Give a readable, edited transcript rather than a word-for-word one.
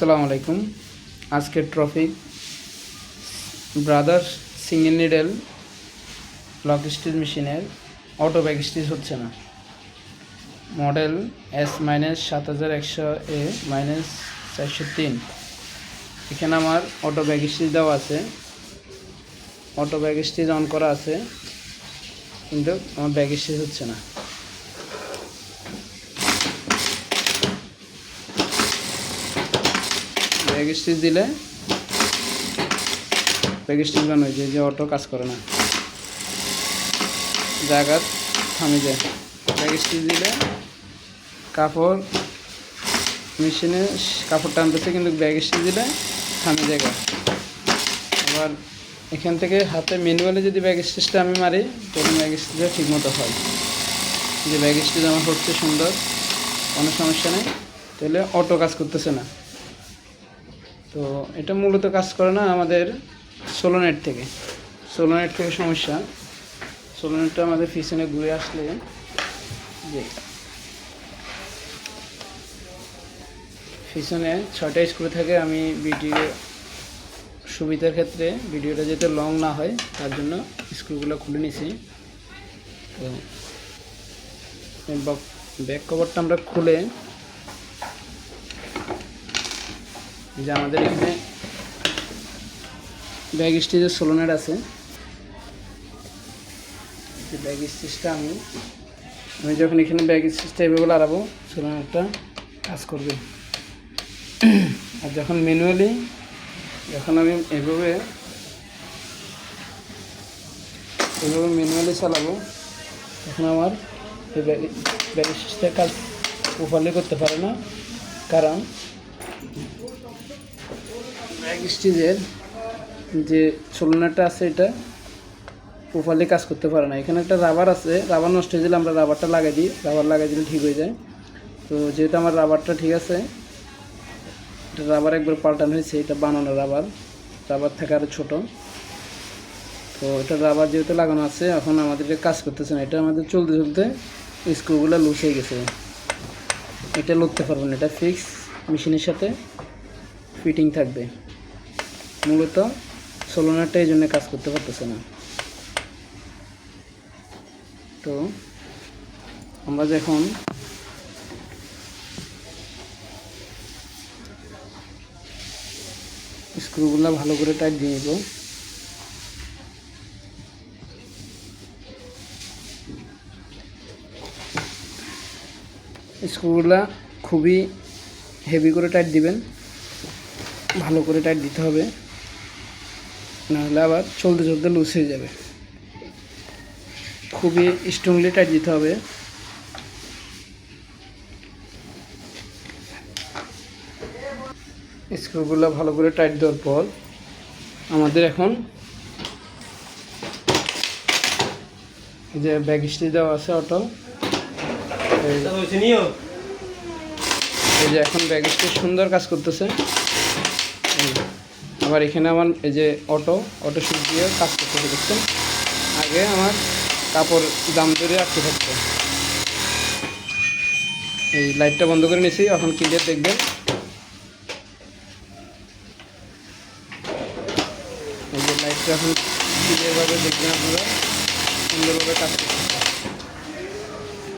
আসসালামু আলাইকুম। আজকের topic brothers single needle lock stitch মেশিনের অটো ব্যাক স্টিচ হচ্ছে না। Model S-7100A-403। এখানে আমার অটো ব্যাক স্টিচ দেওয়া আছে, অটো ব্যাক স্টিচ অন করা আছে, কিন্তু আমার ব্যাক স্টিচ হচ্ছে না। ব্যাক স্টিচ দিলে ব্যাক স্টিচ বান হয়ে যায়, যে অটো কাজ করে না, জায়গা থামে যায়। ব্যাক স্টিচ দিলে কাপড় মেশিনে কাপড় টানতেছে, কিন্তু ব্যাক স্টিচ দিলে থামে জায়গা। আবার এখান থেকে হাতে ম্যানুয়ালি যদি ব্যাক স্টিচটা আমি মারি, তখন ব্যাক স্টিচটা ঠিক মতো হয়। যে ব্যাক স্টিচ আমার হচ্ছে সুন্দর, কোনো সমস্যা নেই, তাহলে অটো কাজ করতেছে না। তো এটা মূলত কাজ করে না আমাদের সোলোনেট থেকে সমস্যা। সোলোনেটটা আমাদের পিছনে ঘুরে আসলে, যে পিছনে 6টা স্ক্রু থাকে। আমি ভিডিও সুবিধার ক্ষেত্রে ভিডিওটা যাতে লং না হয়, তার জন্য স্ক্রুগুলো খুলে নিছি। তো ব্যাক কভারটা আমরা খুলে, যে আমাদের এখানে ব্যাক স্টিচের সোলোনেট আছে, ব্যাক স্টিচটা আমি যখন এখানে ব্যাক স্টিচটা এভাবে লাগাবো, সোলোনেটটা কাজ করবে। আর যখন ম্যানুয়ালি আমি এভাবে চালাবো, তখন আমার এই ব্যাক স্টিচটা কাজ প্রপারলি করতে পারে না। কারণ ব্যাক স্টিচের যে সোলোনেটটা আছে, এটা প্রপারলি কাজ করতে পারে না। এখানে একটা রাবার আছে, রাবার নষ্ট হয়ে গেলে আমরা রাবারটা লাগাই দিই, রাবার লাগাই দিলে ঠিক হয়ে যায়। তো যেহেতু আমার রাবারটা ঠিক আছে, এটা রাবার একবার পাল্টানো হয়েছে, এটা বানানো রাবার থেকে আরও ছোটো। তো এটা রাবার যেহেতু লাগানো আছে, এখন আমাদের এটা কাজ করতেছে না। এটা আমাদের চলতে চলতে স্ক্রুগুলো লুজ হয়ে গেছে, এটা লড়তে পারবো না। এটা ফিক্স মেশিনের সাথে ফিটিং থাকবে। মূলত সোলোনেটটা এই জন্য কাজ করতে পারতেছে না। তো আমরা যখন স্ক্রুগুলো ভালো করে টাইট দিয়ে নেব, স্ক্রুগুলো খুবই হেভি করে টাইট দিবেন, ভালো করে টাইট দিতে হবে, নাহলে আবার চলতে চলতে লুজ হয়ে যাবে। খুবই স্ট্রংলি টাইট দিতে হবে। স্ক্রুগুলো ভালো করে টাইট দেওয়ার পর আমাদের এখন যে ব্যাক স্টিচ দেওয়া আছে অটো, এই যে এখন ব্যাক স্টিচ সুন্দর কাজ করতেছে। আবার এখানে আমার এই যে অটো সুইচ দিয়ে কাজ করতে দেখছেন। আগে আমার কাপড় দাম ধরে আটকে থাকতো। এই লাইটটা বন্ধ করে নিয়েছি, এখন ক্লিয়ার দেখবেন। এই যে লাইটটা এখন ক্লিয়ারভাবে দেখবেন, আপনারা সুন্দরভাবে কাজ করছে।